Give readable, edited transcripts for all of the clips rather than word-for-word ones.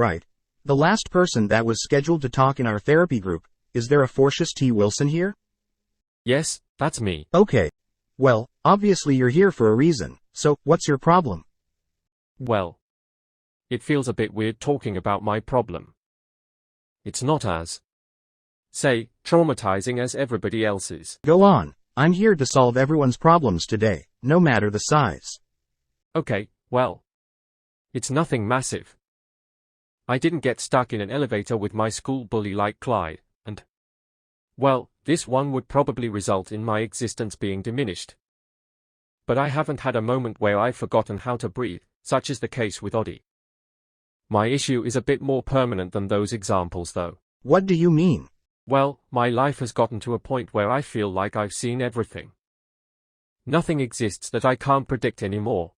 Right. The last person that was scheduled to talk in our therapy group, is there a Fortius T. Wilson here? Yes, that's me. Okay. Well, obviously you're here for a reason, so what's your problem? Well, it feels a bit weird talking about my problem. It's not as, say, traumatizing as everybody else's. Go on. I'm here to solve everyone's problems today, no matter the size. Okay, well, it's nothing massive. I didn't get stuck in an elevator with my school bully like Clyde, and, well, this one would probably result in my existence being diminished. But I haven't had a moment where I've forgotten how to breathe, such is the case with Oddie. My issue is a bit more permanent than those examples though. What do you mean? Well, my life has gotten to a point where I feel like I've seen everything. Nothing exists that I can't predict anymore.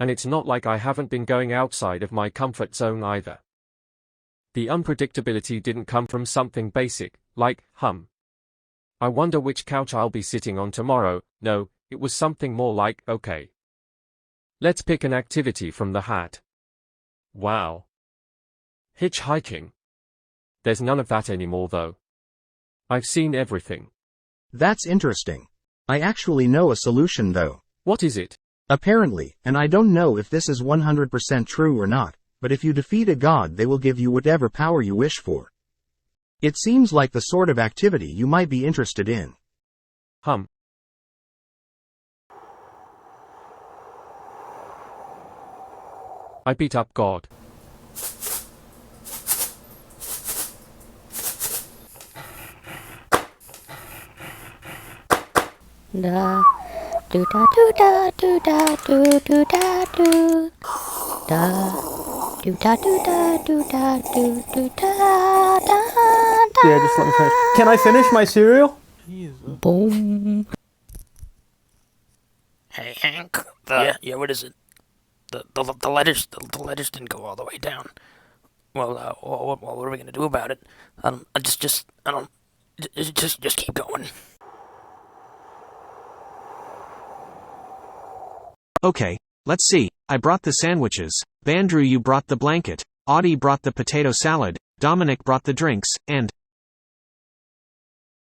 And it's not like I haven't been going outside of my comfort zone either. The unpredictability didn't come from something basic, like, I wonder which couch I'll be sitting on tomorrow. No, it was something more like, okay, let's pick an activity from the hat. Wow. Hitchhiking. There's none of that anymore though. I've seen everything. That's interesting. I actually know a solution though. What is it? Apparently, and I don't know if this is 100% true or not, but if you defeat a god they will give you whatever power you wish for. It seems like the sort of activity you might be interested in. I beat up God. Da do da do da do da do do da do da do da do da do da do do da da da. Yeah, just let me finish. Can I finish my cereal? Boom. Hey Hank. Yeah. What is it? The letters didn't go all the way down. Well, what are we gonna do about it? Just keep going. Okay, let's see. I brought the sandwiches. Bandrew, you brought the blanket. Audie brought the potato salad. Dominic brought the drinks, and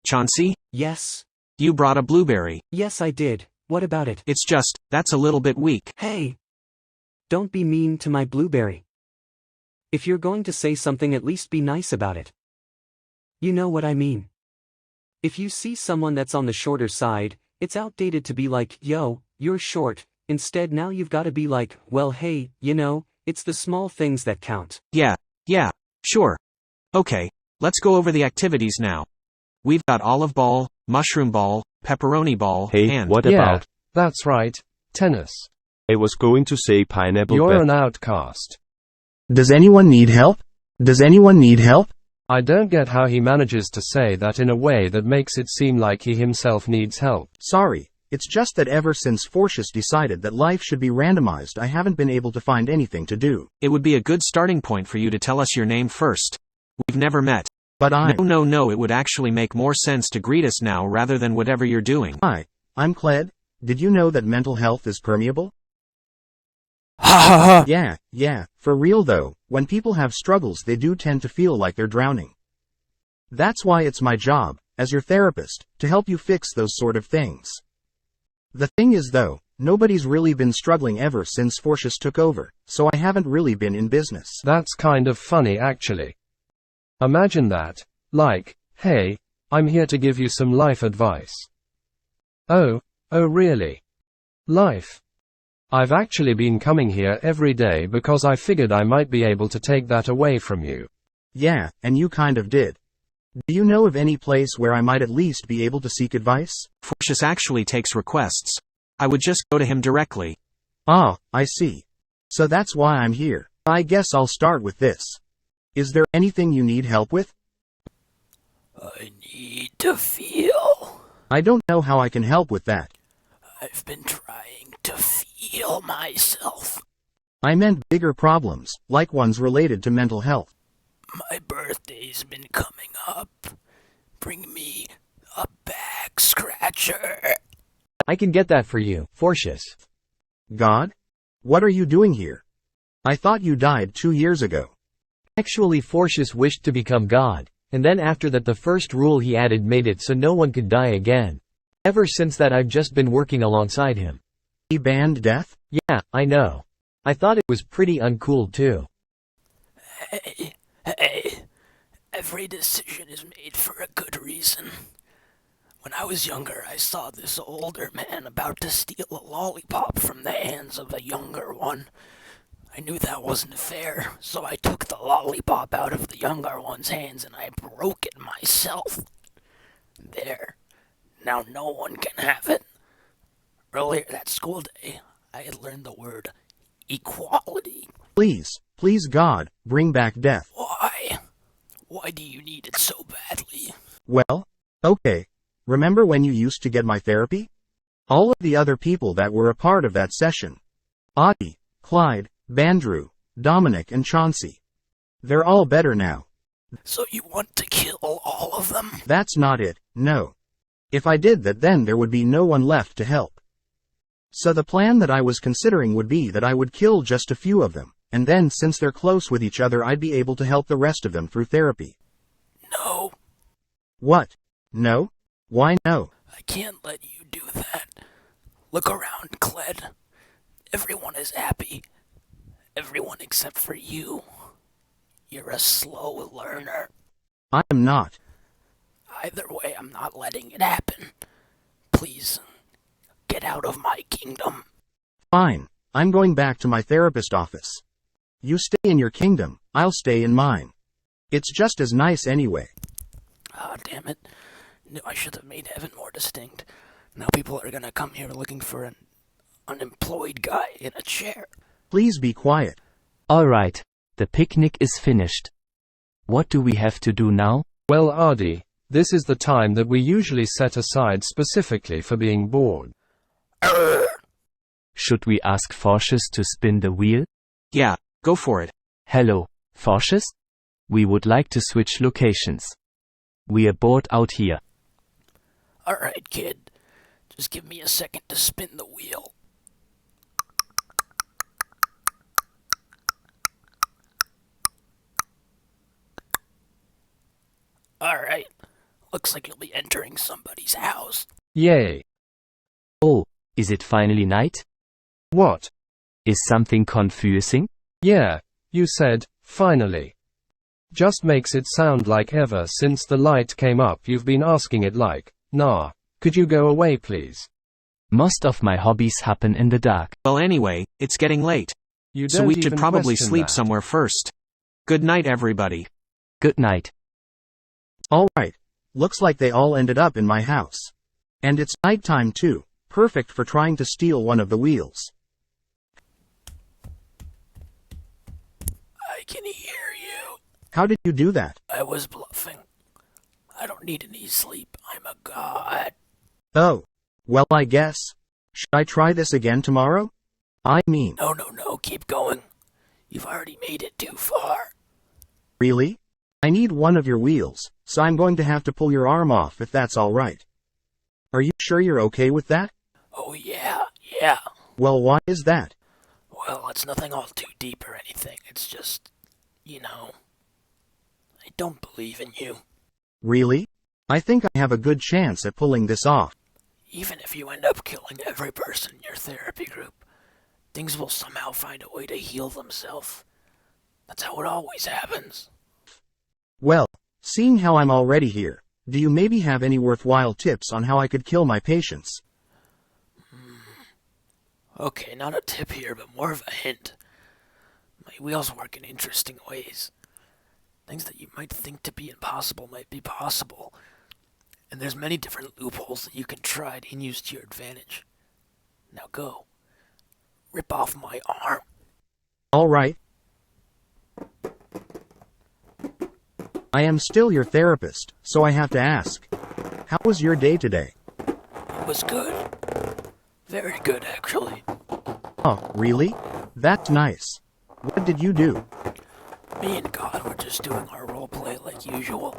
Chauncey? Yes. You brought a blueberry. Yes, I did. What about it? It's just, that's a little bit weak. Hey! Don't be mean to my blueberry. If you're going to say something, at least be nice about it. You know what I mean. If you see someone that's on the shorter side, it's outdated to be like, yo, you're short. Instead, now you've got to be like, well, hey, you know, it's the small things that count. Yeah, sure. Okay, let's go over the activities now. We've got olive ball, mushroom ball, pepperoni ball, and... What Yeah, about? that's right. Tennis. I was going to say pineapple. You're an outcast. Does anyone need help? Does anyone need help? I don't get how he manages to say that in a way that makes it seem like he himself needs help. Sorry, it's just that ever since Fortius decided that life should be randomized I haven't been able to find anything to do. It would be a good starting point for you to tell us your name first. We've never met. But No, it would actually make more sense to greet us now rather than whatever you're doing. Hi, I'm Cled. Did you know that mental health is permeable? Yeah, for real though, when people have struggles they do tend to feel like they're drowning. That's why it's my job, as your therapist, to help you fix those sort of things. The thing is though, nobody's really been struggling ever since Fortius took over, so I haven't really been in business. That's kind of funny actually. Imagine that. Like, hey, I'm here to give you some life advice. Oh really? Life. I've actually been coming here every day because I figured I might be able to take that away from you. Yeah, and you kind of did. Do you know of any place where I might at least be able to seek advice? Fortius actually takes requests. I would just go to him directly. Ah, I see. So that's why I'm here. I guess I'll start with this. Is there anything you need help with? I need to feel. I don't know how I can help with that. I've been trying to feel myself. I meant bigger problems, like ones related to mental health. My birthday's been coming up. Bring me a back scratcher. I can get that for you, Fortius. God? What are you doing here? I thought you died 2 years ago. Actually, Fortius wished to become God, and then after that the first rule he added made it so no one could die again. Ever since that I've just been working alongside him. He banned death? Yeah, I know. I thought it was pretty uncool too. Hey, every decision is made for a good reason. When I was younger, I saw this older man about to steal a lollipop from the hands of a younger one. I knew that wasn't fair, so I took the lollipop out of the younger one's hands and I broke it myself. There. Now no one can have it. Earlier that school day, I had learned the word equality. Please God, bring back death. Why? Why do you need it so badly? Well, okay. Remember when you used to get my therapy? All of the other people that were a part of that session. Audie, Clyde, Bandrew, Dominic and Chauncey. They're all better now. So you want to kill all of them? That's not it, no. If I did that, then there would be no one left to help. So the plan that I was considering would be that I would kill just a few of them, and then since they're close with each other I'd be able to help the rest of them through therapy. No. What? No? Why no? I can't let you do that. Look around, Cled. Everyone is happy. Everyone except for you. You're a slow learner. I am not. Either way, I'm not letting it happen. Please, get out of my kingdom. Fine. I'm going back to my therapist office. You stay in your kingdom, I'll stay in mine. It's just as nice anyway. Ah, damn it. Knew I should have made heaven more distinct. Now people are gonna come here looking for an unemployed guy in a chair. Please be quiet. Alright, the picnic is finished. What do we have to do now? Well, Audie, this is the time that we usually set aside specifically for being bored. Should we ask Fortius to spin the wheel? Yeah, go for it. Hello, Fortius? We would like to switch locations. We are bored out here. Alright, kid. Just give me a second to spin the wheel. Alright. Looks like you'll be entering somebody's house. Yay. Oh, is it finally night? What? Is something confusing? Yeah, you said, finally. Just makes it sound like ever since the light came up you've been asking it like, nah, could you go away please? Most of my hobbies happen in the dark. Well anyway, it's getting late. So we should probably sleep somewhere first. Good night everybody. Good night. Alright. Looks like they all ended up in my house. And it's nighttime too, perfect for trying to steal one of the wheels. I can hear you. How did you do that? I was bluffing. I don't need any sleep. I'm a god. Oh. Well, I guess. Should I try this again tomorrow? I mean... No, keep going. You've already made it too far. Really? I need one of your wheels, so I'm going to have to pull your arm off if that's alright. Are you sure you're okay with that? Oh yeah. Well, why is that? Well, it's nothing all too deep or anything. It's just, I don't believe in you. Really? I think I have a good chance at pulling this off. Even if you end up killing every person in your therapy group, things will somehow find a way to heal themselves. That's how it always happens. Well, seeing how I'm already here, do you maybe have any worthwhile tips on how I could kill my patients? Okay, not a tip here, but more of a hint. My wheels work in interesting ways. Things that you might think to be impossible might be possible. And there's many different loopholes that you can try and use to your advantage. Now go. Rip off my arm. Alright. I am still your therapist, so I have to ask. How was your day today? It was good. Very good, actually. Oh, really? That's nice. What did you do? Me and God were just doing our roleplay like usual.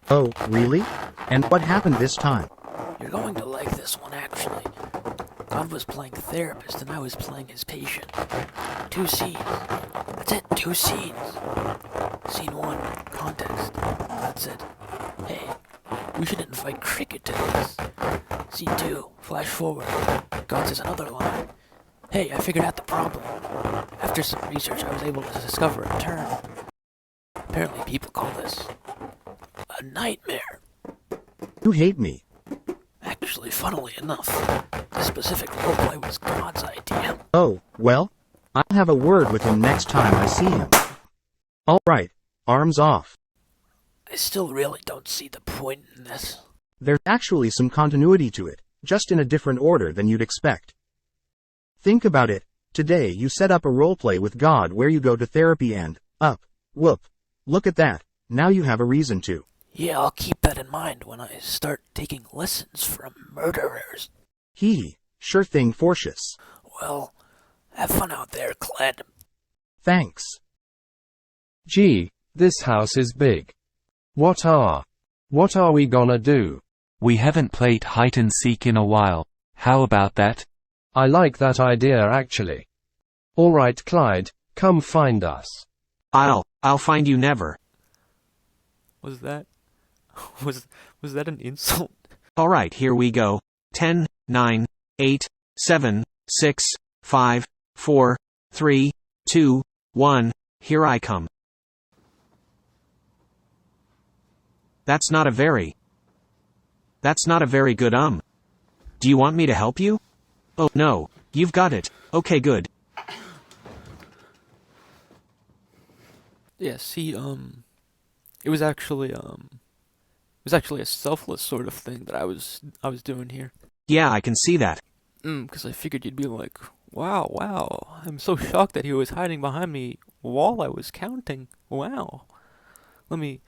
Oh, really? And what happened this time? You're going to like this one, actually. God was playing therapist and I was playing his patient. 2 scenes. That's it, 2 scenes. Scene 1, context. God said, hey, we should invite Cricket to this. Scene 2, flash forward. God says another line. Hey, I figured out the problem. After some research, I was able to discover a term. Apparently people call this a nightmare. You hate me. Actually, funnily enough, this specific roleplay was God's idea. Oh, well, I'll have a word with him next time I see him. Alright, arms off. I still really don't see the point in this. There's actually some continuity to it, just in a different order than you'd expect. Think about it. Today you set up a roleplay with God where you go to therapy and, whoop. Look at that, now you have a reason to. Yeah, I'll keep that in mind when I start taking lessons from murderers. Sure thing, Fortius. Well, have fun out there, Cled. Thanks. Gee, this house is big. What are we gonna do? We haven't played hide and seek in a while. How about that? I like that idea actually. Alright Clyde, come find us. I'll find you never. Was that an insult? Alright, here we go. 10, 9, 8, 7, 6, 5, 4, 3, 2, 1, here I come. That's not a very good Do you want me to help you? Oh no, you've got it. Okay, good. Yeah, see, it was actually a selfless sort of thing that I was doing here. Yeah, I can see that. 'Cause I figured you'd be like, wow, I'm so shocked that he was hiding behind me while I was counting. Wow. Let me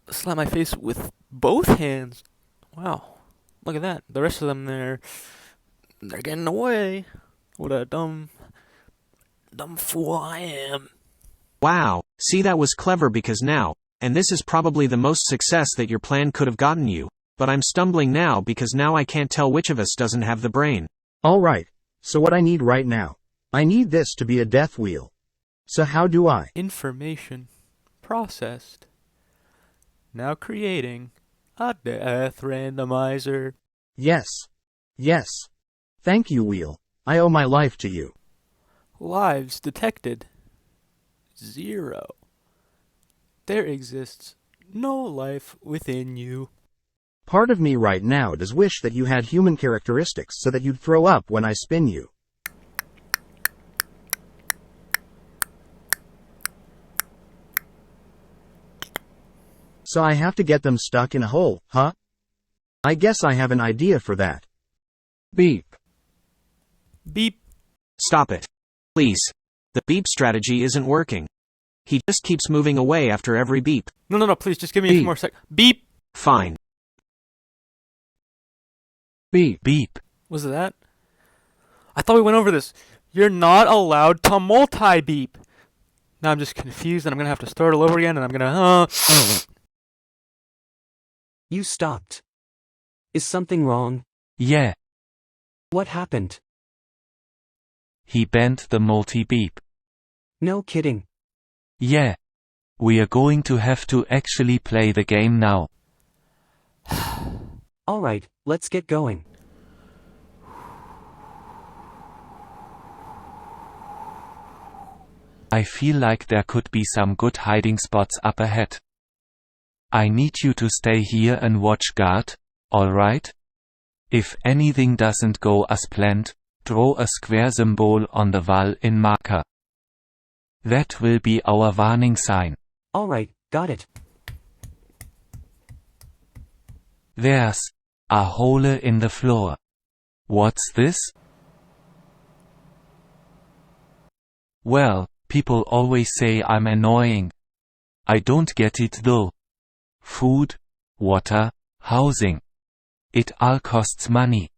slap my face with both hands. Wow. Look at that. The rest of them, they're getting away. What a dumb fool I am. Wow, see that was clever because now, and this is probably the most success that your plan could have gotten you, but I'm stumbling now because now I can't tell which of us doesn't have the brain. Alright, so what I need right now. I need this to be a death wheel. So how do I? Information processed. Now creating a death randomizer. Yes. Thank you, wheel. I owe my life to you. Lives detected. 0. There exists no life within you. Part of me right now does wish that you had human characteristics so that you'd throw up when I spin you. So I have to get them stuck in a hole, huh? I guess I have an idea for that. Beep. Beep. Stop it. Please. The beep strategy isn't working. He just keeps moving away after every beep. No, please, just give me a few more seconds. Beep! Fine. Beep. Beep. Was it that? I thought we went over this. You're not allowed to multi-beep. Now I'm just confused and I'm gonna have to start all over again and I'm gonna, You stopped. Is something wrong? Yeah, What happened? he banned the multi-beep. No kidding. Yeah. We are going to have to actually play the game now. Alright, let's get going. I feel like there could be some good hiding spots up ahead. I need you to stay here and watch guard, alright? If anything doesn't go as planned, draw a square symbol on the wall in marker. That will be our warning sign. Alright, got it. There's a hole in the floor. What's this? Well, people always say I'm annoying. I don't get it though. Food, water, housing. It all costs money.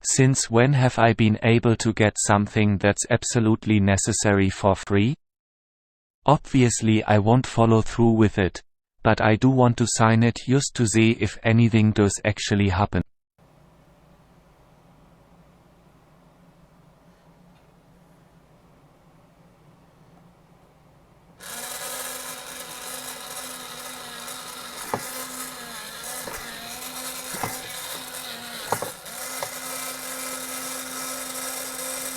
Since when have I been able to get something that's absolutely necessary for free? Obviously I won't follow through with it, but I do want to sign it just to see if anything does actually happen.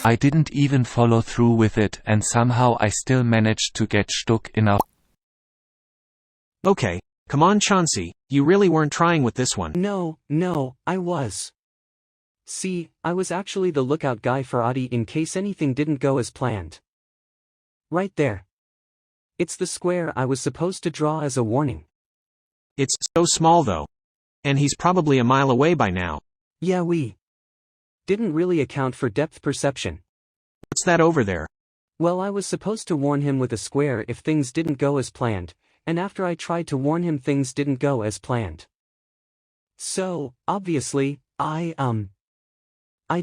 I didn't even follow through with it, and somehow I still managed to get stuck in a... Okay, come on Chauncey, you really weren't trying with this one. No, I was. See, I was actually the lookout guy for Audie in case anything didn't go as planned. Right there. It's the square I was supposed to draw as a warning. It's so small though. And he's probably a mile away by now. Yeah, we didn't really account for depth perception. What's that over there? Well, I was supposed to warn him with a square if things didn't go as planned, and after I tried to warn him things didn't go as planned. So, obviously, I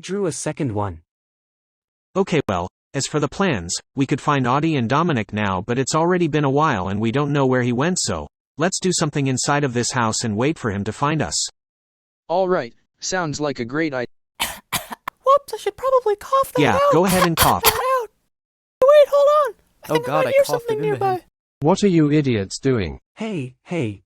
drew a second one. Okay, well, as for the plans, we could find Audie and Dominic now, but it's already been a while and we don't know where he went, so let's do something inside of this house and wait for him to find us. Alright, sounds like a great idea. Whoops, I should probably cough that out. Yeah, go ahead and cough. That out. Wait, hold on. I think God, I I hear coughed something it into nearby. him. What are you idiots doing? Hey,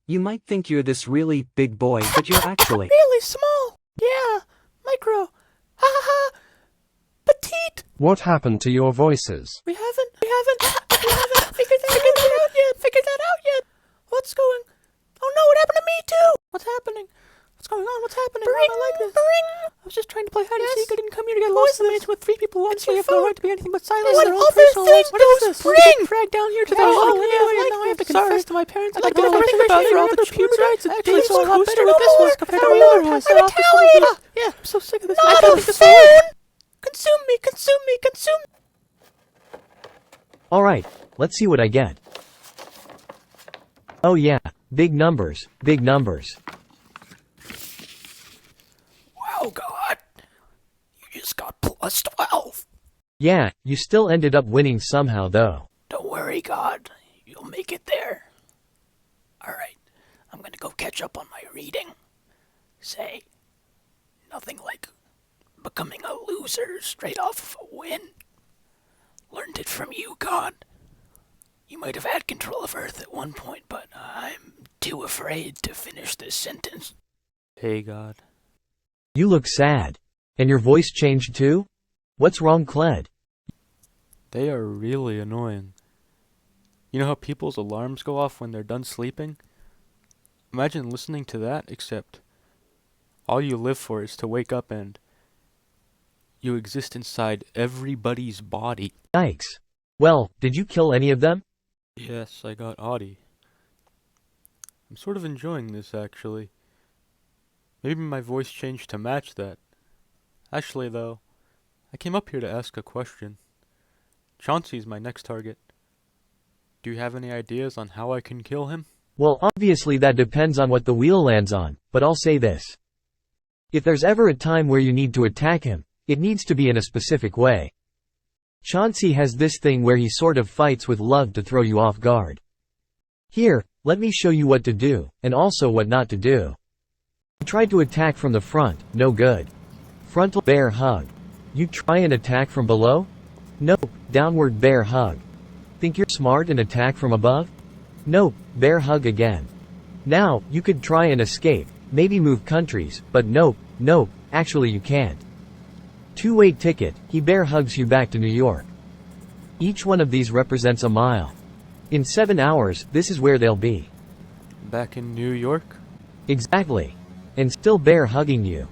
you might think you're this really big boy, but you're actually Really small. Yeah, micro. Ha ha ha. Petite. What happened to your voices? We haven't figured that out yet. What's going? Oh no, what happened to me too? What's happening? What's going on? What's happening? Why am I like this? I was just trying to play hide and seek. I didn't come here to get lost in the maze with three people. Honestly, I have no right to be anything but silent. What Their own other personal thing lives. What is this? Bring! Dragged down here to the hall. And now I have to confess to my parents. I'd like to never think about it for all the puberty rights. Actually, it's a lot better with this one compared to the other one. I'm gonna tell you. Yeah, I'm so sick of this. Not a phone! Consume me. Alright, let's see what I get. Oh yeah, big numbers. Wow, God. You just got plus 12. Yeah, you still ended up winning somehow though. Don't worry, God. You'll make it there. Alright, I'm gonna go catch up on my reading. Say, nothing like becoming a loser straight off of a win. Learned it from you, God. You might have had control of Earth at one point, but I'm too afraid to finish this sentence. Hey, God. You look sad. And your voice changed too? What's wrong, Cled? They are really annoying. You know how people's alarms go off when they're done sleeping? Imagine listening to that, except all you live for is to wake up and you exist inside everybody's body. Yikes. Well, did you kill any of them? Yes, I got Audie. I'm sort of enjoying this, actually. Maybe my voice changed to match that. Actually, though, I came up here to ask a question. Chauncey's my next target. Do you have any ideas on how I can kill him? Well, obviously that depends on what the wheel lands on, but I'll say this. If there's ever a time where you need to attack him, it needs to be in a specific way. Chauncey has this thing where he sort of fights with love to throw you off guard. Here, let me show you what to do, and also what not to do. You tried to attack from the front, no good. Frontal bear hug. You try and attack from below? Nope, downward bear hug. Think you're smart and attack from above? Nope, bear hug again. Now, you could try and escape, maybe move countries, but nope, actually you can't. Two-way ticket, he bear hugs you back to New York. Each one of these represents a mile. In 7 hours, this is where they'll be. Back in New York? Exactly. And still bear hugging you.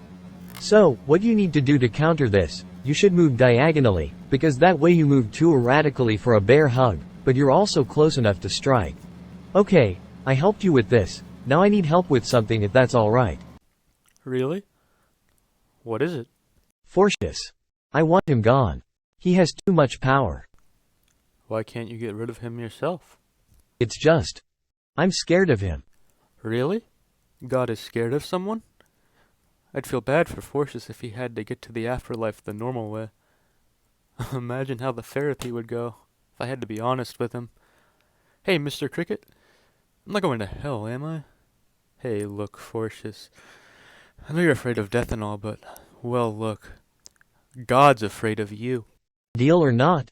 So, what you need to do to counter this, you should move diagonally, because that way you move too erratically for a bear hug, but you're also close enough to strike. Okay, I helped you with this, now I need help with something if that's alright. Really? What is it? Forcius. I want him gone. He has too much power. Why can't you get rid of him yourself? It's just, I'm scared of him. Really? God is scared of someone? I'd feel bad for Forcius if he had to get to the afterlife the normal way. Imagine how the therapy would go, if I had to be honest with him. Hey, Mr. Cricket, I'm not going to hell, am I? Hey, look, Forcius. I know you're afraid of death and all, but, well, look. God's afraid of you. Deal or not?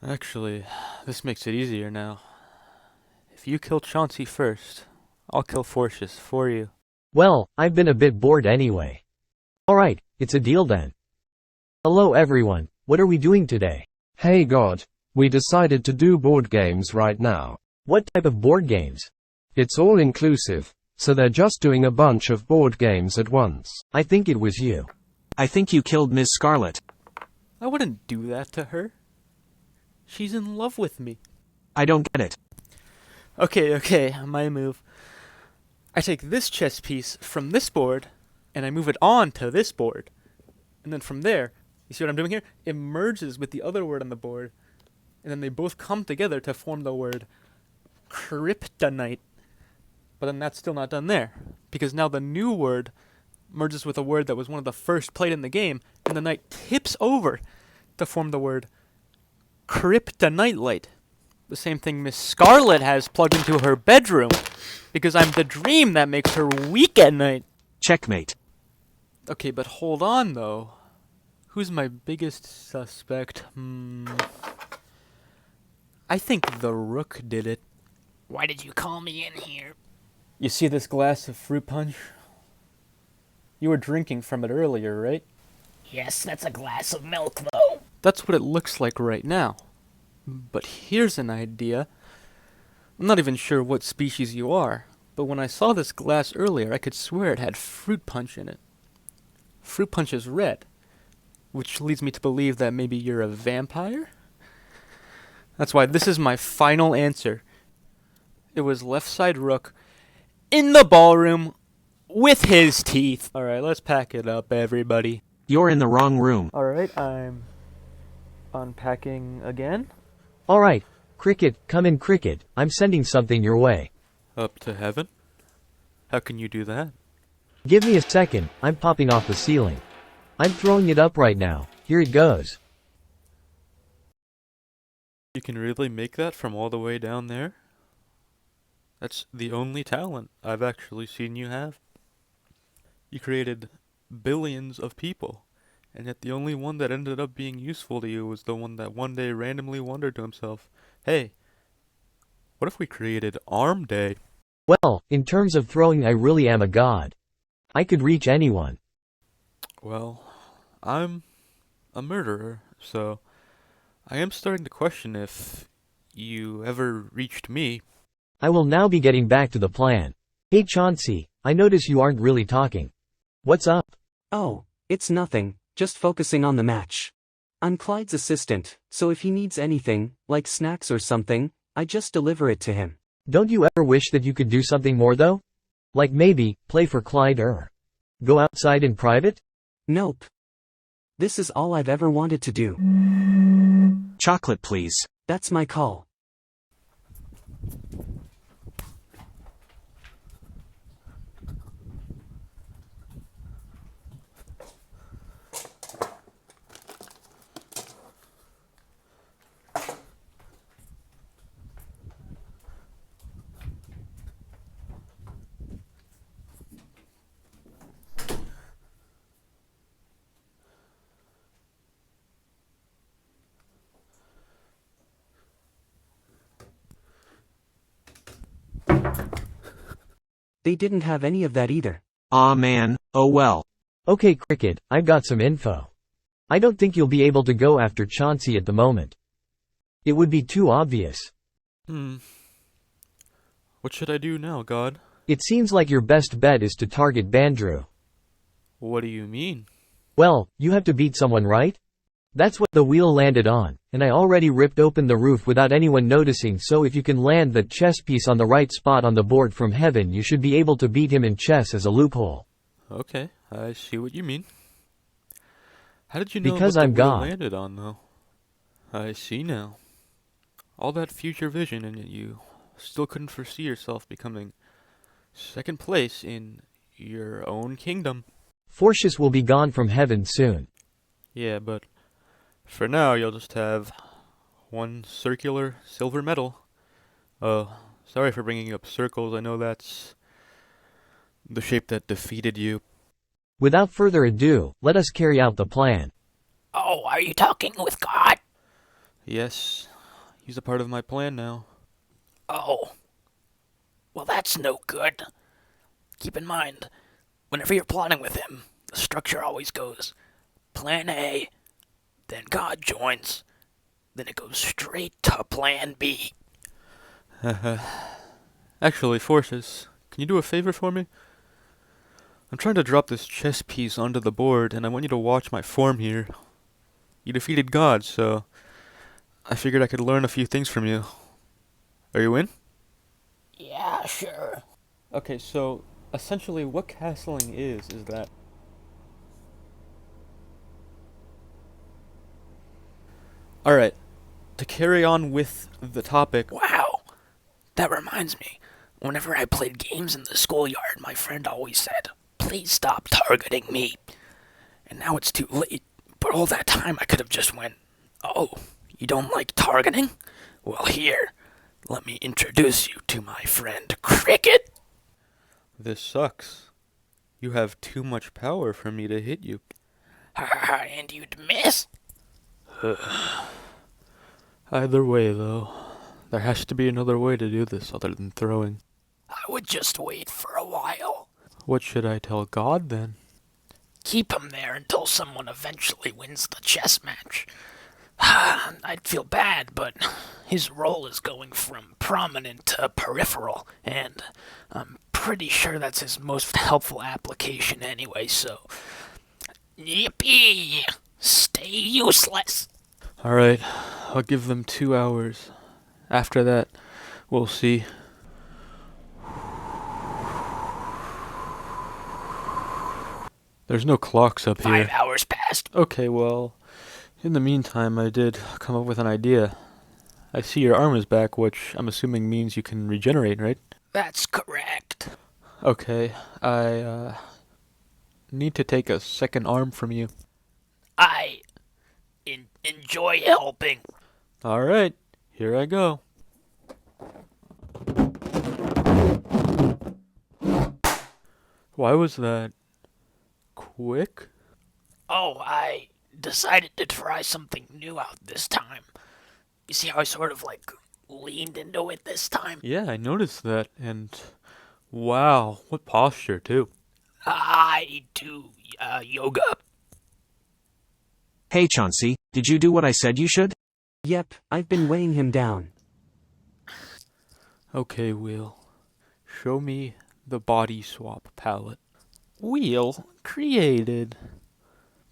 Actually, this makes it easier now. If you kill Chauncey first, I'll kill Forcius for you. Well, I've been a bit bored anyway. Alright, it's a deal then. Hello everyone, What are we doing today? Hey God, we decided to do board games right now. What type of board games? It's all inclusive, so they're just doing a bunch of board games at once. I think it was you. I think you killed Ms. Scarlet. I wouldn't do that to her. She's in love with me. I don't get it. Okay, my move. I take this chess piece from this board, and I move it on to this board. And then from there, you see what I'm doing here? It merges with the other word on the board, and then they both come together to form the word kryptonite. But then that's still not done there, because now the new word merges with a word that was one of the first played in the game, and the knight tips over to form the word kryptonite light. The same thing Miss Scarlet has plugged into her bedroom, because I'm the dream that makes her weak at night. Checkmate. Okay, but hold on, though. Who's my biggest suspect? I think the rook did it. Why did you call me in here? You see this glass of fruit punch? You were drinking from it earlier, right? Yes, that's a glass of milk, though. That's what it looks like right now. But here's an idea. I'm not even sure what species you are, but when I saw this glass earlier, I could swear it had fruit punch in it. Fruit punch is red, which leads me to believe that maybe you're a vampire? That's why this is my final answer. It was left side rook in the ballroom with his teeth. Alright, let's pack it up, everybody. You're in the wrong room. Alright, I'm unpacking again. Alright, Cricket, come in Cricket. I'm sending something your way. Up to heaven? How can you do that? Give me a second, I'm popping off the ceiling. I'm throwing it up right now. Here it goes. You can really make that from all the way down there? That's the only talent I've actually seen you have. You created billions of people, and yet the only one that ended up being useful to you was the one that one day randomly wondered to himself, hey, what if we created Arm Day? Well, in terms of throwing, I really am a god. I could reach anyone. Well, I'm a murderer, so I am starting to question if you ever reached me. I will now be getting back to the plan. Hey Chauncey, I notice you aren't really talking. What's up? Oh, it's nothing, just focusing on the match. I'm Clyde's assistant, so if he needs anything, like snacks or something, I just deliver it to him. Don't you ever wish that you could do something more though? Like maybe, play for Clyde or go outside in private? Nope. This is all I've ever wanted to do. Chocolate, please. That's my call. They didn't have any of that either. Aw man, oh well. Okay Cricket, I've got some info. I don't think you'll be able to go after Chauncey at the moment. It would be too obvious. What should I do now, God? It seems like your best bet is to target Bandrew. What do you mean? Well, you have to beat someone, right? That's what the wheel landed on, and I already ripped open the roof without anyone noticing, so if you can land that chess piece on the right spot on the board from heaven, you should be able to beat him in chess as a loophole. Okay, I see what you mean. How did you know Because what I'm the wheel God. landed on, though? I see now. All that future vision, and yet you still couldn't foresee yourself becoming second place in your own kingdom. Fortius will be gone from heaven soon. Yeah, but for now you'll just have one circular silver medal. Sorry for bringing up circles. I know that's the shape that defeated you. Without further ado, let us carry out the plan. Oh, are you talking with God? Yes, he's a part of my plan now. Oh. Well, that's no good. Keep in mind, whenever you're plotting with him, the structure always goes Plan A, then God joins, then it goes straight to plan B. Actually, Forces, can you do a favor for me? I'm trying to drop this chess piece onto the board, and I want you to watch my form here. You defeated God, so I figured I could learn a few things from you. Are you in? Yeah, sure. Okay, so essentially what castling is that... Alright, to carry on with the topic... Wow, that reminds me. Whenever I played games in the schoolyard, my friend always said, "Please stop targeting me." And now it's too late. But all that time I could have just went, "Oh, you don't like targeting? Well, here, let me introduce you to my friend Cricket." This sucks. You have too much power for me to hit you. And you'd miss? Either way, though, there has to be another way to do this other than throwing. I would just wait for a while. What should I tell God, then? Keep him there until someone eventually wins the chess match. I'd feel bad, but his role is going from prominent to peripheral, and I'm pretty sure that's his most helpful application anyway, so... Yippee! Stay useless! Alright, I'll give them 2 hours. After that, we'll see. There's no clocks up here. 5 hours passed. Okay, well, in the meantime, I did come up with an idea. I see your arm is back, which I'm assuming means you can regenerate, right? That's correct. Okay, I need to take a second arm from you. I enjoy helping. Alright, here I go. Why was that quick? Oh, I decided to try something new out this time. You see how I sort of leaned into it this time? Yeah, I noticed that, and wow, what posture too. I do yoga. Hey Chauncey, did you do what I said you should? Yep, I've been weighing him down. Okay, Will. Show me the body swap palette. Wheel created.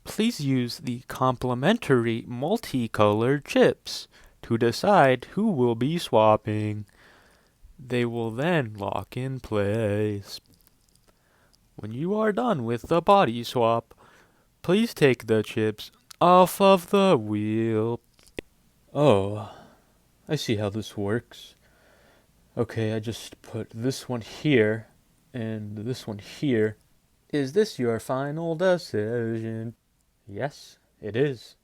Please use the complementary multicolored chips to decide who will be swapping. They will then lock in place. When you are done with the body swap, please take the chips off of the wheel. Oh, I see how this works. Okay, I just put this one here and this one here. Is this your final decision? Yes, it is.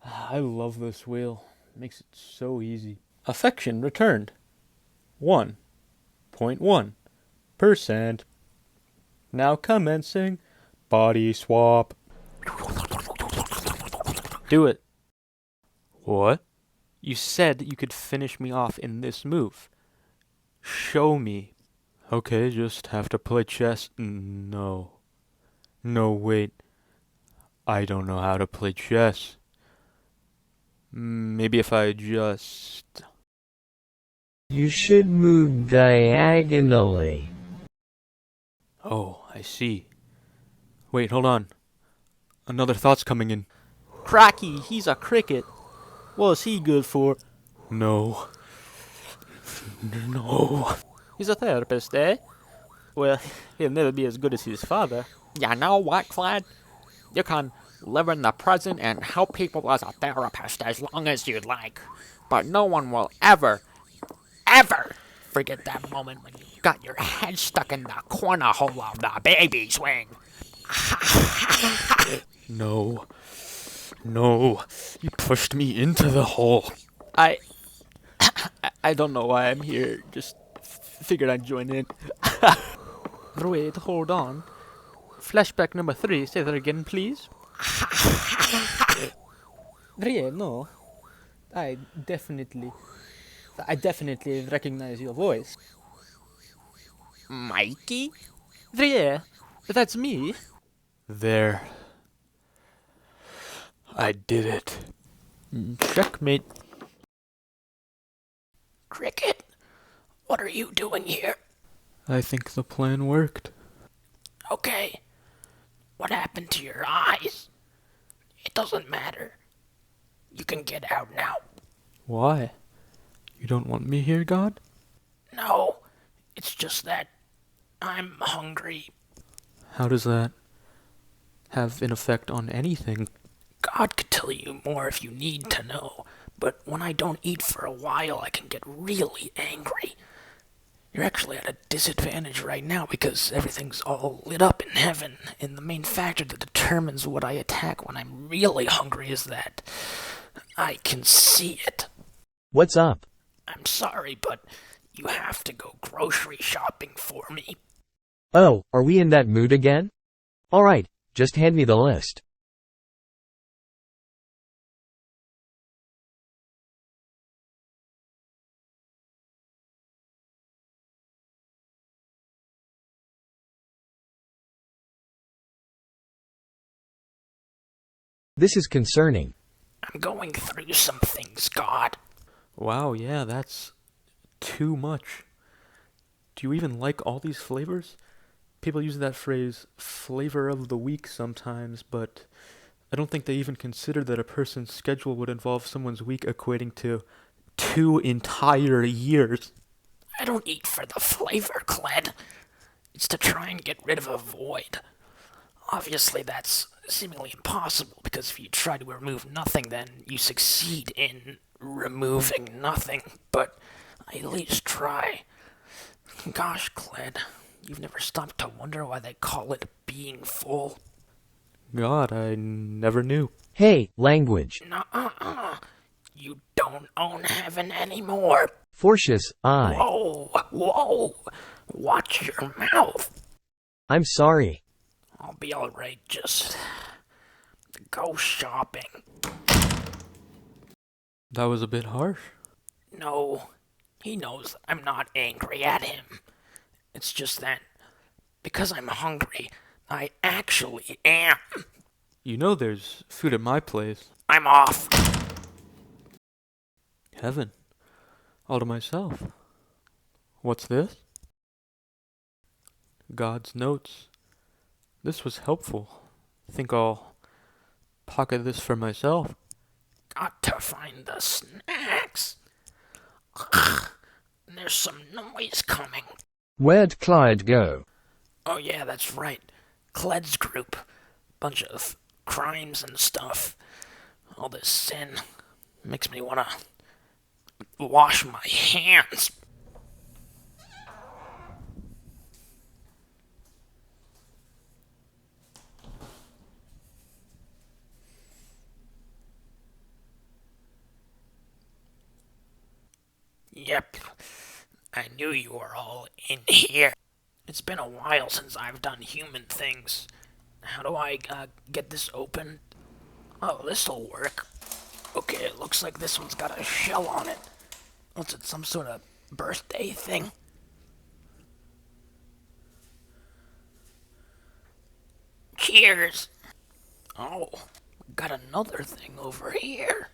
I love this wheel. It makes it so easy. Affection returned. 1.1%. Now commencing body swap. Do it. What? You said you could finish me off in this move. Show me. Okay, just have to play chess. No. No, wait. I don't know how to play chess. Maybe if I just... You should move diagonally. Oh, I see. Wait, hold on. Another thought's coming in. Cracky, he's a cricket. What's he good for? No. No. He's a therapist, eh? Well, he'll never be as good as his father. You know what, Clyde? You can live in the present and help people as a therapist as long as you'd like. But no one will ever forget that moment when you got your head stuck in the corner hole of the baby swing. No. No. You pushed me into the hole. I don't know why I'm here. Just figured I'd join in. Wait, hold on. Flashback number 3. Say that again, please. Rie, no. I definitely recognize your voice. Mikey? Rie, that's me. There. I did it. Checkmate. Cricket, what are you doing here? I think the plan worked. Okay. What happened to your eyes? It doesn't matter. You can get out now. Why? You don't want me here, God? No, it's just that I'm hungry. How does that have an effect on anything? God could tell you more if you need to know, but when I don't eat for a while, I can get really angry. You're actually at a disadvantage right now because everything's all lit up in heaven, and the main factor that determines what I attack when I'm really hungry is that I can see it. What's up? I'm sorry, but you have to go grocery shopping for me. Oh, are we in that mood again? Alright, just hand me the list. This is concerning. I'm going through some things, God. Wow, yeah, that's too much. Do you even like all these flavors? People use that phrase, flavor of the week sometimes, but I don't think they even consider that a person's schedule would involve someone's week equating to 2 entire years. I don't eat for the flavor, Cled. It's to try and get rid of a void. Obviously, that's seemingly impossible, because if you try to remove nothing, then you succeed in removing nothing, but I at least try. Gosh, Cled, you've never stopped to wonder why they call it being full? God, I never knew. Hey, language. Nuh-uh. You don't own heaven anymore. Forcious, I. Whoa. Watch your mouth. I'm sorry. I'll be alright, just go shopping. That was a bit harsh. No, he knows I'm not angry at him. It's just that, because I'm hungry, I actually am. You know there's food at my place. I'm off. Heaven. All to myself. What's this? God's notes. This was helpful. Think I'll pocket this for myself. Got to find the snacks. There's some noise coming. Where'd Clyde go? Oh yeah, that's right. Cled's group. Bunch of crimes and stuff. All this sin makes me wanna wash my hands. Yep, I knew you were all in here. It's been a while since I've done human things. How do I get this open? Oh, this'll work. Okay, it looks like this one's got a shell on it. What's it, some sort of birthday thing? Cheers! Oh, got another thing over here.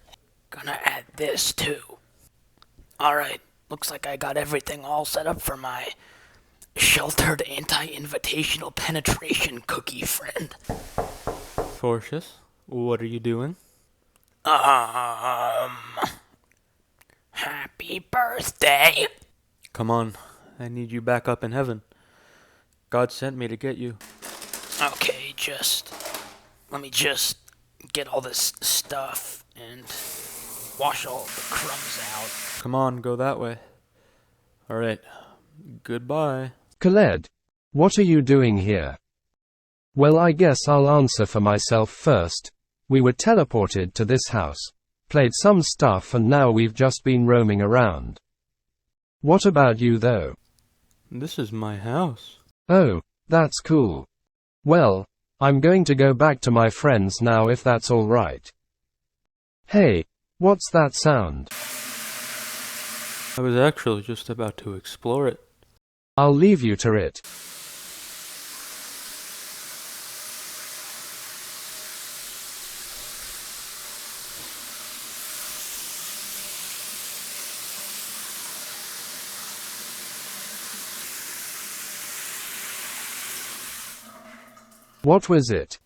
Gonna add this too. Alright, looks like I got everything all set up for my sheltered anti-invitational penetration cookie friend. Forcious, what are you doing? Happy birthday! Come on, I need you back up in heaven. God sent me to get you. Okay, let me just get all this stuff and wash all the crumbs out. Come on, go that way. Alright, goodbye. Khaled, what are you doing here? Well, I guess I'll answer for myself first. We were teleported to this house, played some stuff, and now we've just been roaming around. What about you though? This is my house. Oh, that's cool. Well, I'm going to go back to my friends now if that's alright. Hey, what's that sound? I was actually just about to explore it. I'll leave you to it. What was it?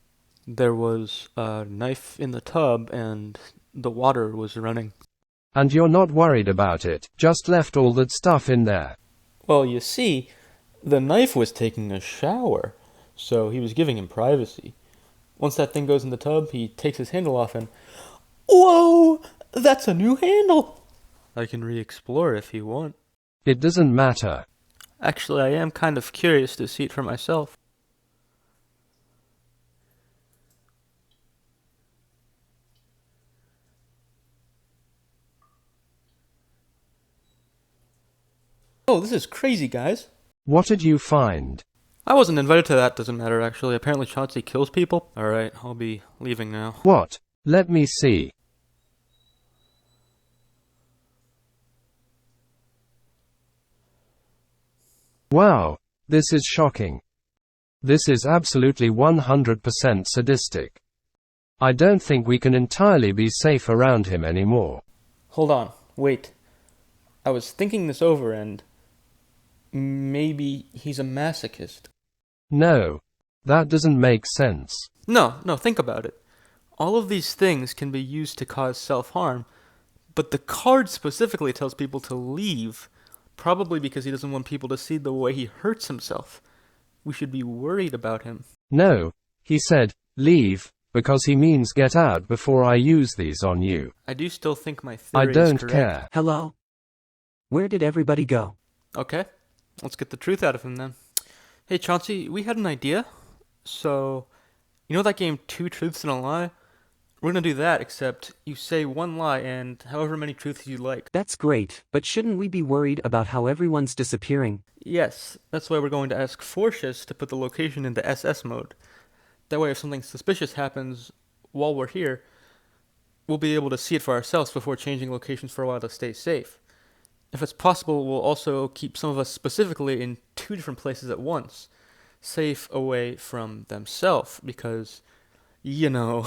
There was a knife in the tub and the water was running. And you're not worried about it, just left all that stuff in there. Well, you see, the knife was taking a shower, so he was giving him privacy. Once that thing goes in the tub, he takes his handle off and... Whoa! That's a new handle! I can re-explore if you want. It doesn't matter. Actually, I am kind of curious to see it for myself. Oh, this is crazy, guys. What did you find? I wasn't invited to that, doesn't matter actually. Apparently Chauncey kills people. Alright, I'll be leaving now. What? Let me see. Wow, this is shocking. This is absolutely 100% sadistic. I don't think we can entirely be safe around him anymore. Hold on, wait. I was thinking this over and... maybe he's a masochist. No, that doesn't make sense. No, think about it. All of these things can be used to cause self-harm, but the card specifically tells people to leave, probably because he doesn't want people to see the way he hurts himself. We should be worried about him. No, he said, leave, because he means get out before I use these on you. I do still think my theory I don't is correct. care. Hello? Where did everybody go? Okay, let's get the truth out of him then. Hey Chauncey, we had an idea. So, you know that game 2 Truths and a Lie? We're gonna do that, except you say one lie and however many truths you like. That's great, but shouldn't we be worried about how everyone's disappearing? Yes, that's why we're going to ask Forcius to put the location into SS mode. That way if something suspicious happens while we're here, we'll be able to see it for ourselves before changing locations for a while to stay safe. If it's possible, we'll also keep some of us specifically in 2 different places at once, safe away from themselves, because, you know,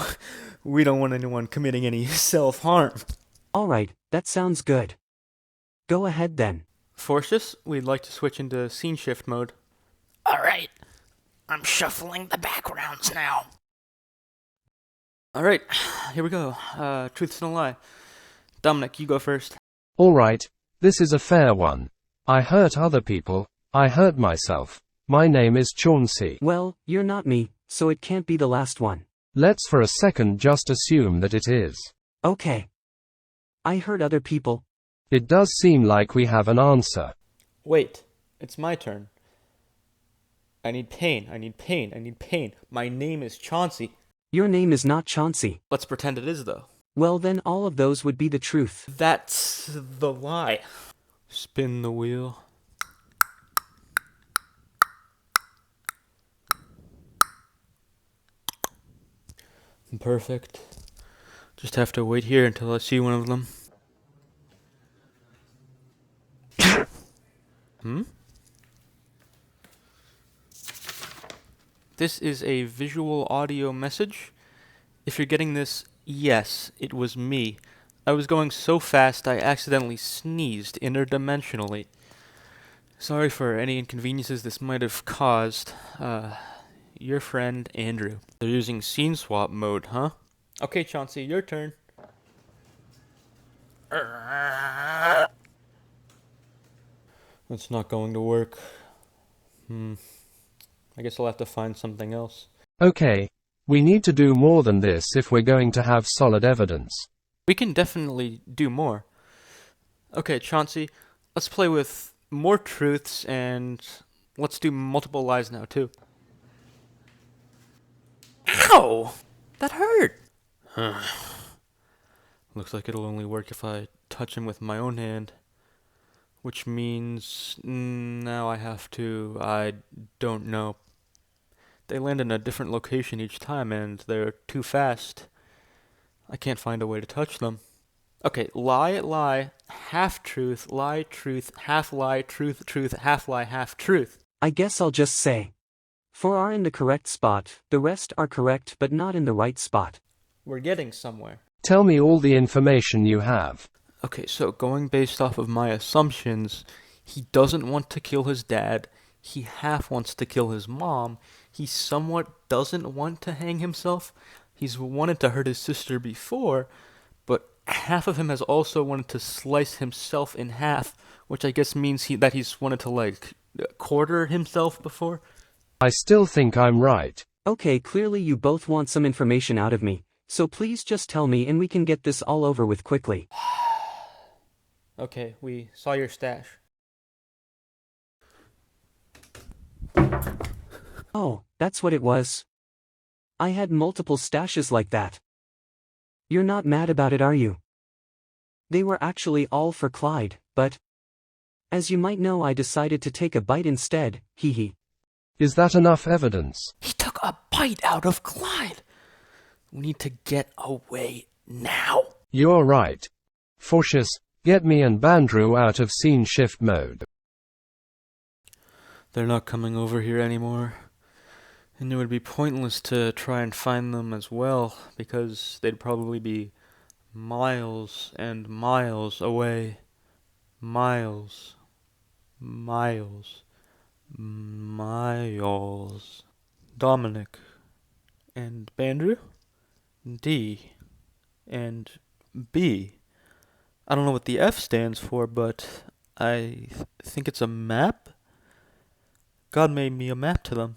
we don't want anyone committing any self-harm. Alright, that sounds good. Go ahead then. Forcius, we'd like to switch into scene shift mode. Alright, I'm shuffling the backgrounds now. Alright, here we go. Truths and a Lie. Dominic, you go first. Alright, this is a fair one. I hurt other people, I hurt myself. My name is Chauncey. Well, you're not me, so it can't be the last one. Let's for a second just assume that it is. Okay. I hurt other people. It does seem like we have an answer. Wait, it's my turn. I need pain. My name is Chauncey. Your name is not Chauncey. Let's pretend it is, though. Well then all of those would be the truth. That's the lie. Spin the wheel. Perfect. Just have to wait here until I see one of them. This is a visual audio message. If you're getting this, yes, it was me. I was going so fast I accidentally sneezed interdimensionally. Sorry for any inconveniences this might have caused. Your friend, Andrew. They're using scene swap mode, huh? Okay, Chauncey, your turn. That's not going to work. I guess I'll have to find something else. Okay, we need to do more than this if we're going to have solid evidence. We can definitely do more. Okay, Chauncey, let's play with more truths and let's do multiple lies now, too. Ow! That hurt! Looks like it'll only work if I touch him with my own hand. Which means now I have to... I don't know. They land in a different location each time and they're too fast. I can't find a way to touch them. Okay, lie, half-truth, lie, truth, half-lie, truth, half-lie, half-truth. I guess I'll just say. 4 are in the correct spot, the rest are correct but not in the right spot. We're getting somewhere. Tell me all the information you have. Okay, so going based off of my assumptions, he doesn't want to kill his dad, he half wants to kill his mom, he somewhat doesn't want to hang himself. He's wanted to hurt his sister before, but half of him has also wanted to slice himself in half, which I guess means that he's wanted to, like, quarter himself before. I still think I'm right. Okay, clearly you both want some information out of me, so please just tell me and we can get this all over with quickly. Okay, we saw your stash. Oh, that's what it was. I had multiple stashes like that. You're not mad about it, are you? They were actually all for Clyde, but as you might know, I decided to take a bite instead, hee hee. Is that enough evidence? He took a bite out of Clyde. We need to get away now. You're right. Forcius, get me and Bandrew out of scene shift mode. They're not coming over here anymore. And it would be pointless to try and find them as well, because they'd probably be miles and miles away. Miles. Miles. Miles. Dominic. And Bandrew? D. And B. I don't know what the F stands for, but I think it's a map? God made me a map to them.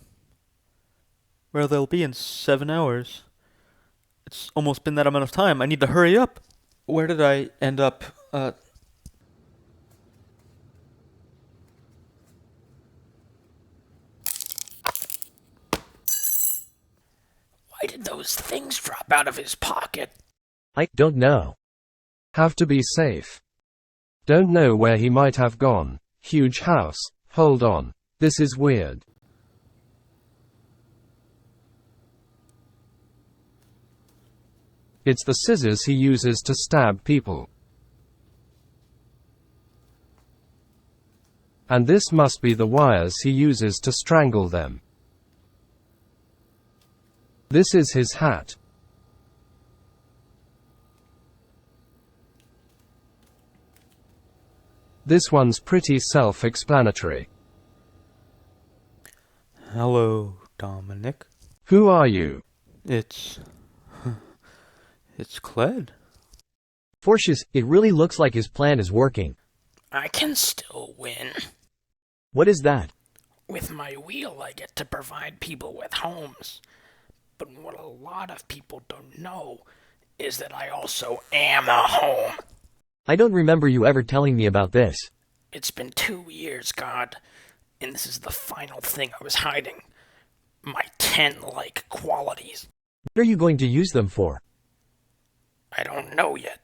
Where they'll be in 7 hours. It's almost been that amount of time. I need to hurry up. Where did I end up? Why did those things drop out of his pocket? I don't know. Have to be safe. Don't know where he might have gone. Huge house. Hold on. This is weird. It's the scissors he uses to stab people. And this must be the wires he uses to strangle them. This is his hat. This one's pretty self-explanatory. Hello, Dominic. Who are you? It's Cled. Forcius, it really looks like his plan is working. I can still win. What is that? With my wheel, I get to provide people with homes. But what a lot of people don't know is that I also am a home. I don't remember you ever telling me about this. It's been 2 years, God, and this is the final thing I was hiding. My 10-like qualities. What are you going to use them for? I don't know yet.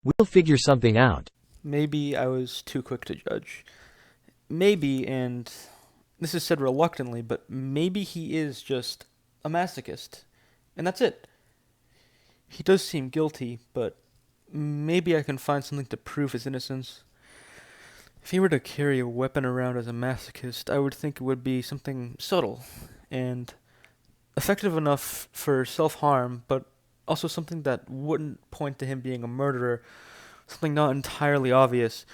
We'll figure something out. Maybe I was too quick to judge. Maybe, and this is said reluctantly, but maybe he is just a masochist. And that's it. He does seem guilty, but maybe I can find something to prove his innocence. If he were to carry a weapon around as a masochist, I would think it would be something subtle and effective enough for self-harm, but also something that wouldn't point to him being a murderer. Something not entirely obvious.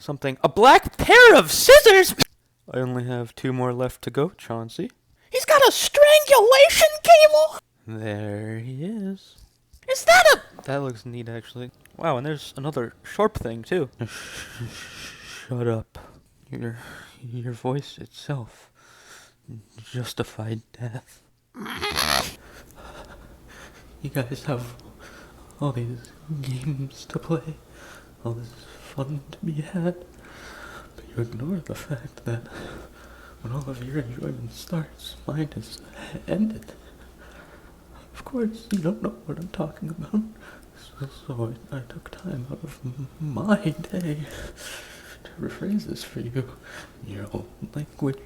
A black pair of scissors! I only have 2 more left to go, Chauncey. He's got a strangulation cable! There he is. Is that a... That looks neat, actually. Wow, and there's another sharp thing, too. Shut up. Your voice itself justified death. You guys have all these games to play, all this fun to be had, but you ignore the fact that when all of your enjoyment starts, mine is ended. Of course, you don't know what I'm talking about, so I took time out of my day to rephrase this for you in your own language.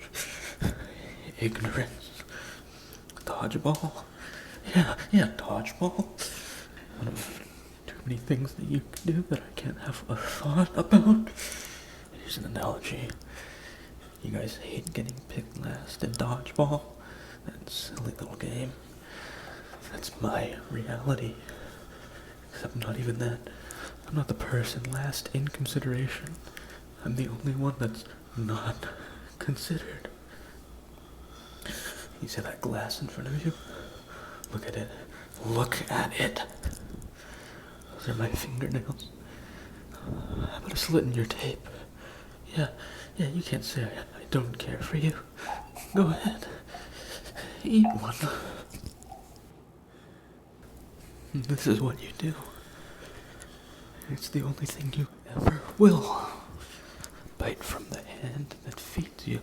Ignorance. Dodgeball. Yeah, dodgeball. One of too many things that you can do that I can't have a thought about. Here's an analogy. You guys hate getting picked last in dodgeball? That silly little game. That's my reality. Except not even that. I'm not the person last in consideration. I'm the only one that's not considered. You see that glass in front of you? Look at it. Look at it. Those are my fingernails. How about a slit in your tape? Yeah, you can't say I don't care for you. Go ahead. Eat one. This is what you do. It's the only thing you ever will. Bite from the hand that feeds you.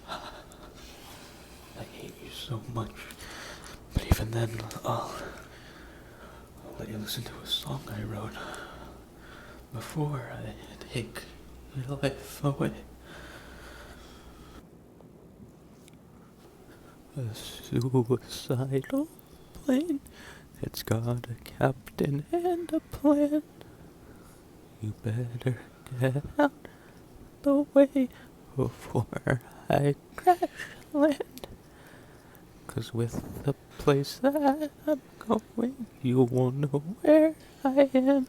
I hate you so much. But even then, I'll let you listen to a song I wrote before I take your life away. A suicidal plane. It's got a captain and a plan. You better get out the way before I crash land. 'Cause with the place that I'm going, you won't know where I am.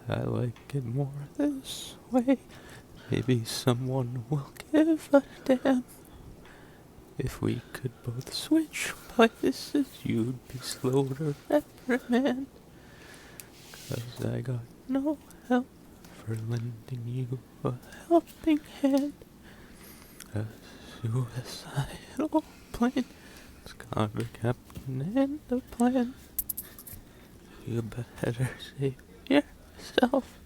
I like it more this way. Maybe someone will give a damn. If we could both switch places, you'd be slow to reprimand. 'Cause I got no help for lending you a helping hand. A suicidal plane. It's got a captain and a plan. You better save yourself.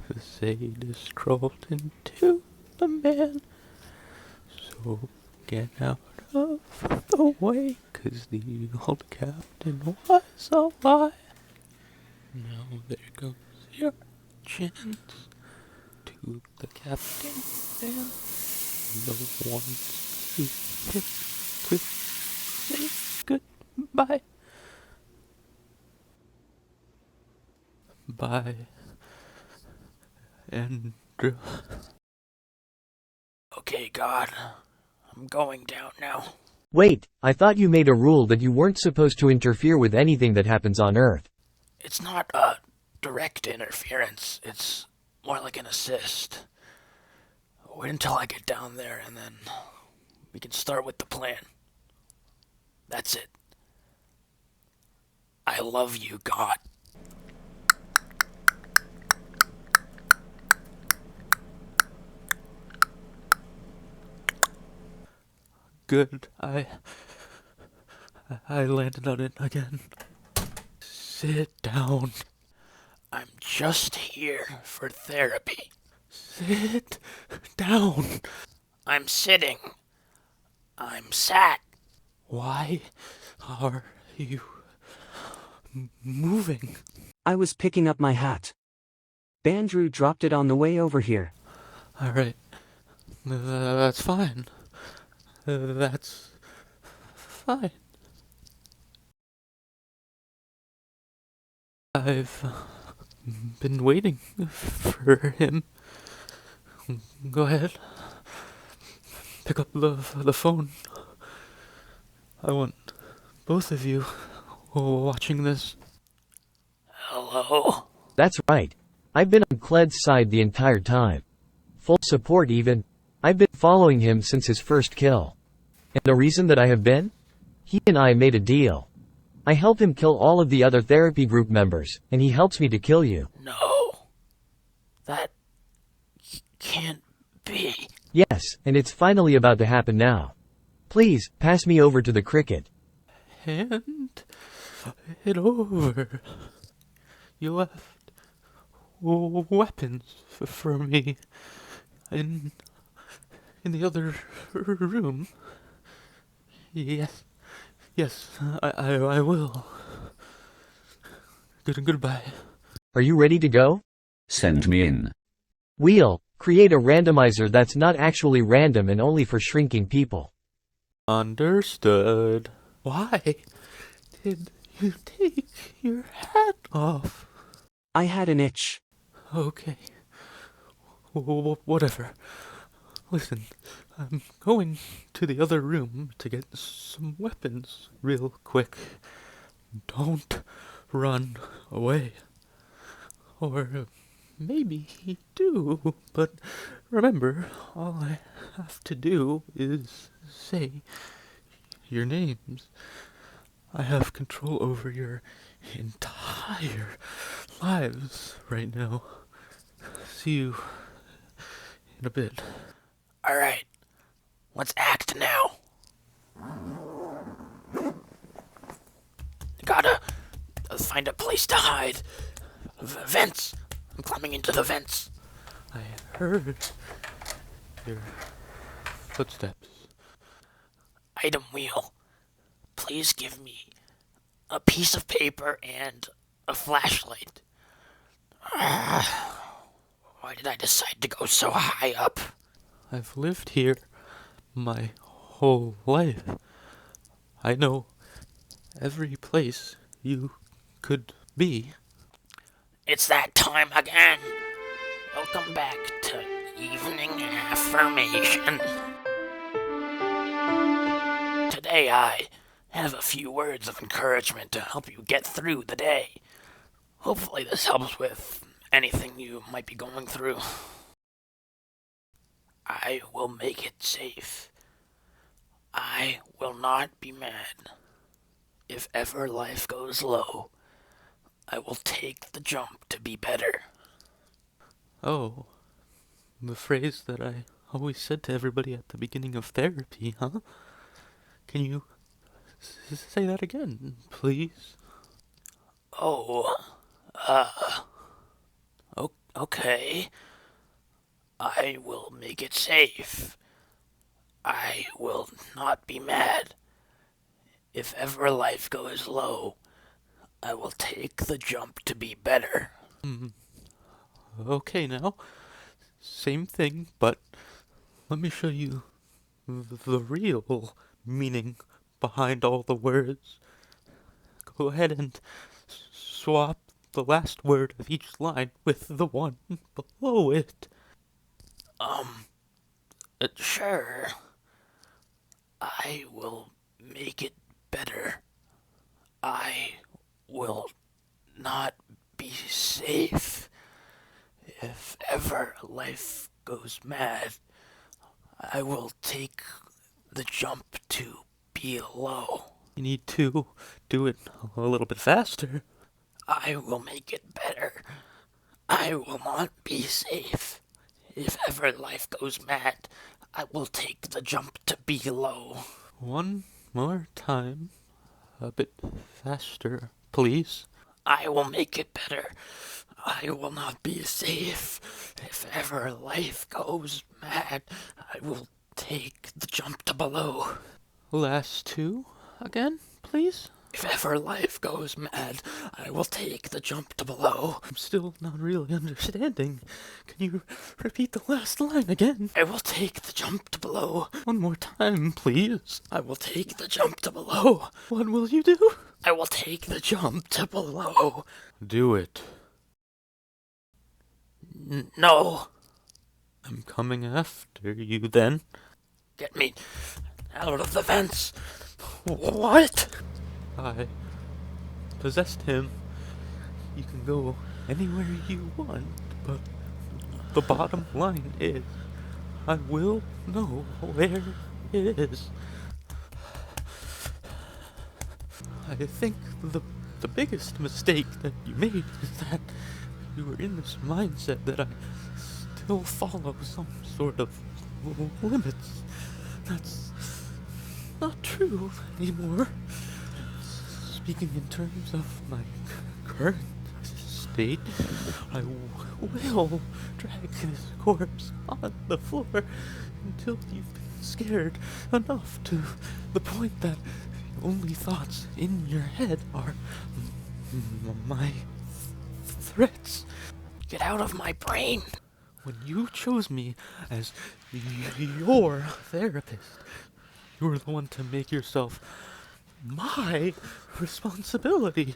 The sadist crawled into the man. So get out of the way, 'cause the old captain was a lie. Now there goes your chance to the captain and the ones who get to say goodbye. Bye, Andrew. Okay, God. I'm going down now. Wait, I thought you made a rule that you weren't supposed to interfere with anything that happens on Earth. It's not direct interference. It's more like an assist. Wait until I get down there and then we can start with the plan. That's it. I love you, God. Good. I landed on it again. Sit down. I'm just here for therapy. Sit down. I'm sitting. I'm sat. Why are you moving? I was picking up my hat. Bandrew dropped it on the way over here. Alright. That's fine. That's fine. I've been waiting for him. Go ahead. Pick up the phone. I want both of you watching this. Hello? That's right. I've been on Cled's side the entire time. Full support even. I've been following him since his first kill. And the reason that I have been? He and I made a deal. I help him kill all of the other therapy group members, and he helps me to kill you. No. That can't be. Yes, and it's finally about to happen now. Please, pass me over to the cricket. Hand it over. You left weapons for me in the other room. Yes, I will. Goodbye. Are you ready to go? Send me in. Wheel, create a randomizer that's not actually random and only for shrinking people. Understood. Why did you take your hat off? I had an itch. Okay. Whatever. Listen, I'm going to the other room to get some weapons real quick. Don't run away. Or maybe he do, but remember, all I have to do is say your names. I have control over your entire lives right now. See you in a bit. Alright, let's act now. Gotta find a place to hide. Vents. I'm climbing into the vents. I heard your footsteps. Item wheel. Please give me a piece of paper and a flashlight. Why did I decide to go so high up? I've lived here my whole life. I know every place you could be. It's that time again. Welcome back to Evening Affirmation. Today I have a few words of encouragement to help you get through the day. Hopefully this helps with anything you might be going through. I will make it safe. I will not be mad. If ever life goes low, I will take the jump to be better. Oh, the phrase that I always said to everybody at the beginning of therapy, huh? Can you say that again, please? Okay. I will make it safe. I will not be mad. If ever life goes low, I will take the jump to be better. Okay, now, same thing, but let me show you the real meaning behind all the words. Go ahead and swap the last word of each line with the one below it. Sure. I will make it better. I will not be safe. If ever life goes mad, I will take the jump to be low. You need to do it a little bit faster. I will make it better. I will not be safe. If ever life goes mad, I will take the jump to be low. One more time. A bit faster, please. I will make it better. I will not be safe. If ever life goes mad, I will take the jump to below. Last two again, please. If ever life goes mad, I will take the jump to below. I'm still not really understanding. Can you repeat the last line again? I will take the jump to below. One more time, please. I will take the jump to below. What will you do? I will take the jump to below. Do it. No. I'm coming after you then. Get me out of the vents. What? I possessed him. You can go anywhere you want, but the bottom line is, I will know where it is. I think the biggest mistake that you made is that you were in this mindset that I still follow some sort of limits. That's not true anymore. Speaking in terms of my current state, I will drag this corpse on the floor until you've been scared enough to the point that the only thoughts in your head are my threats. Get out of my brain. When you chose me as your therapist, you were the one to make yourself my responsibility.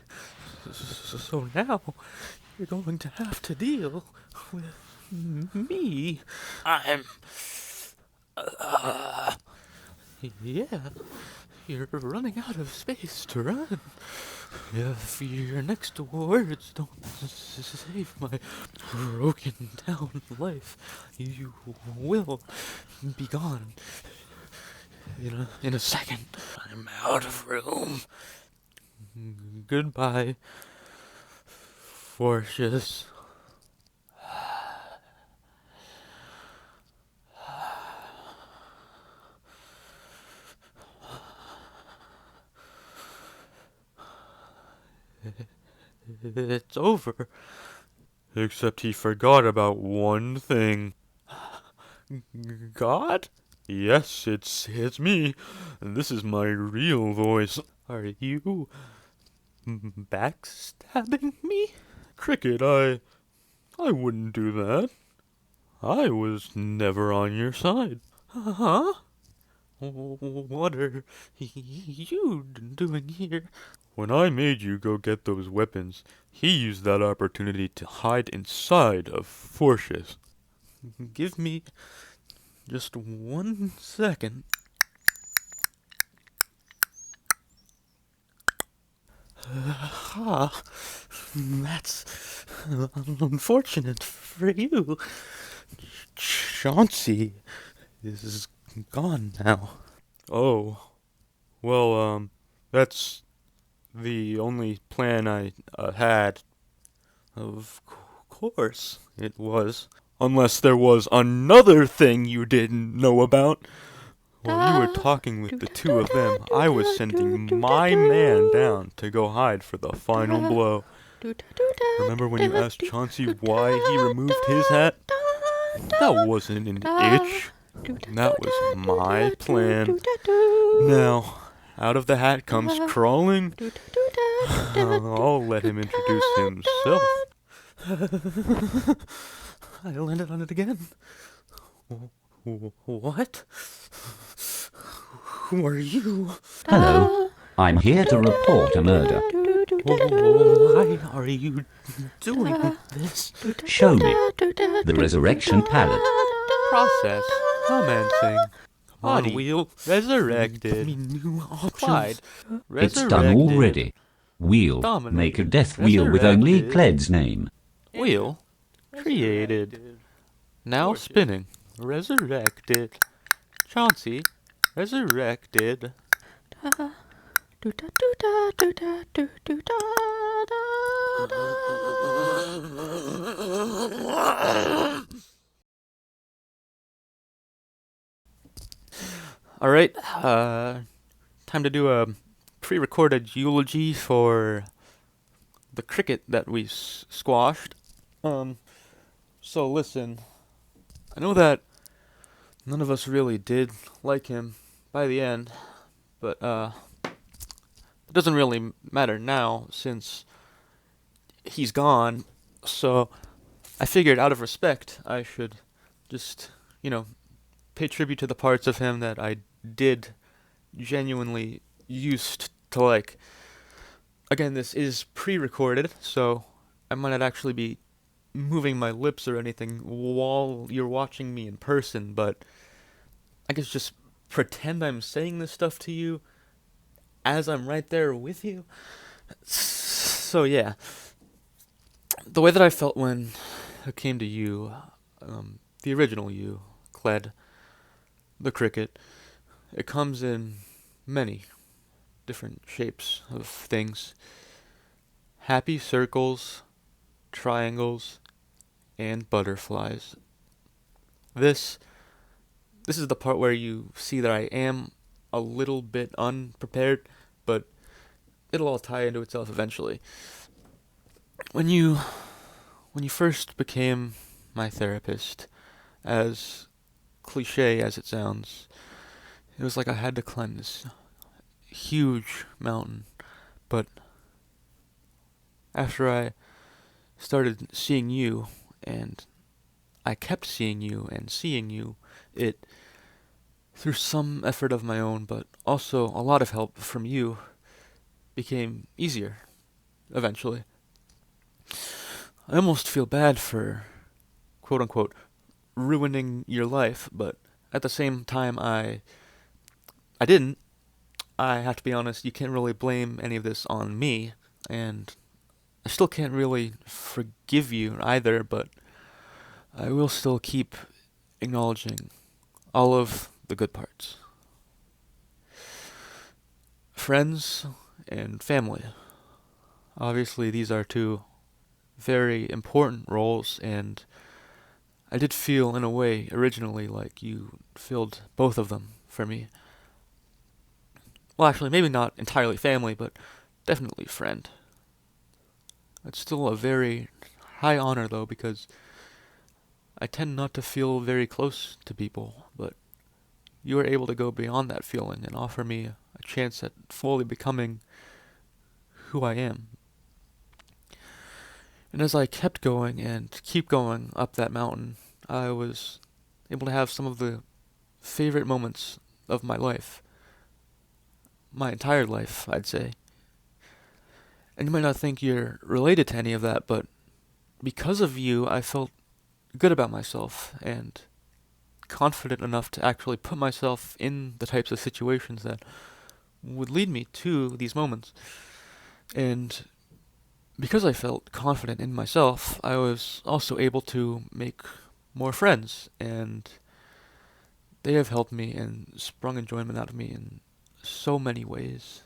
So now you're going to have to deal with me. I'm... Yeah, You're running out of space to run. If your next words don't save my broken down life, you will be gone in a second. I'm out of room. Goodbye, Fortius. It's over. Except he forgot about one thing. God? Yes, it's me. And this is my real voice. Are you backstabbing me? Cricket, I wouldn't do that. I was never on your side. Huh? What are you doing here? When I made you go get those weapons, he used that opportunity to hide inside of Fortius. Give me just 1 second. That's unfortunate for you. Chauncey is gone now. Oh, well, that's the only plan I had. Of course it was. Unless there was another thing you didn't know about. While you were talking with the two of them, I was sending my man down to go hide for the final blow. Remember when you asked Chauncey why he removed his hat? That wasn't an itch. That was my plan. Now, out of the hat comes crawling. I'll let him introduce himself. I landed on it again. What? Who are you? Hello, I'm here to report a murder. Why are you doing this? Show me the resurrection palette. Process. Commencing. On wheel. Resurrected. New Clyde. It's done already. Wheel. Make a death wheel with only Cled's name. Wheel. Created. Now spinning. Resurrected. Chauncey. Resurrected. Alright, time to do a pre-recorded eulogy for the cricket that we squashed. So listen, I know that none of us really did like him by the end, but it doesn't really matter now since he's gone, so I figured out of respect I should just, pay tribute to the parts of him that I did genuinely used to like. Again, this is pre-recorded, so I might not actually be moving my lips or anything while you're watching me in person, but I guess just pretend I'm saying this stuff to you as I'm right there with you. So yeah, the way that I felt when it came to you, the original you, Cled, the cricket, it comes in many different shapes of things. Happy circles, triangles, and butterflies. This is the part where you see that I am a little bit unprepared, but it'll all tie into itself eventually. When you first became my therapist, as cliche as it sounds, it was like I had to climb this huge mountain, but after I started seeing you, and I kept seeing you and seeing you, it, through some effort of my own, but also a lot of help from you, became easier, eventually. I almost feel bad for, quote-unquote, ruining your life, but at the same time I didn't. I have to be honest, you can't really blame any of this on me, and I still can't really forgive you either, but I will still keep acknowledging all of the good parts. Friends and family. Obviously, these are two very important roles, and I did feel, in a way, originally, like you filled both of them for me. Well, actually, maybe not entirely family, but definitely friend. It's still a very high honor, though, because I tend not to feel very close to people, but you were able to go beyond that feeling and offer me a chance at fully becoming who I am. And as I kept going and keep going up that mountain, I was able to have some of the favorite moments of my life. My entire life, I'd say. And you might not think you're related to any of that, but because of you, I felt good about myself and confident enough to actually put myself in the types of situations that would lead me to these moments. And because I felt confident in myself, I was also able to make more friends, and they have helped me and sprung enjoyment out of me in so many ways.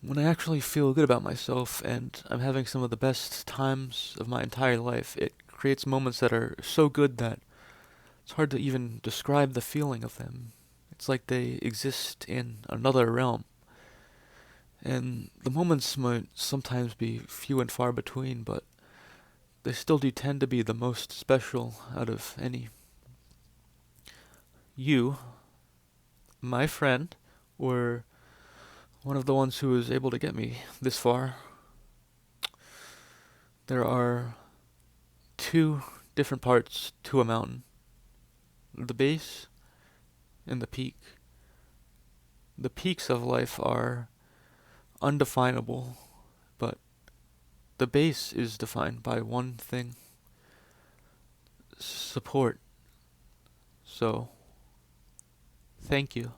When I actually feel good about myself and I'm having some of the best times of my entire life, it creates moments that are so good that it's hard to even describe the feeling of them. It's like they exist in another realm. And the moments might sometimes be few and far between, but they still do tend to be the most special out of any. You, my friend, were one of the ones who was able to get me this far. There are two different parts to a mountain: the base and the peak. The peaks of life are undefinable, but the base is defined by one thing: support. So, thank you.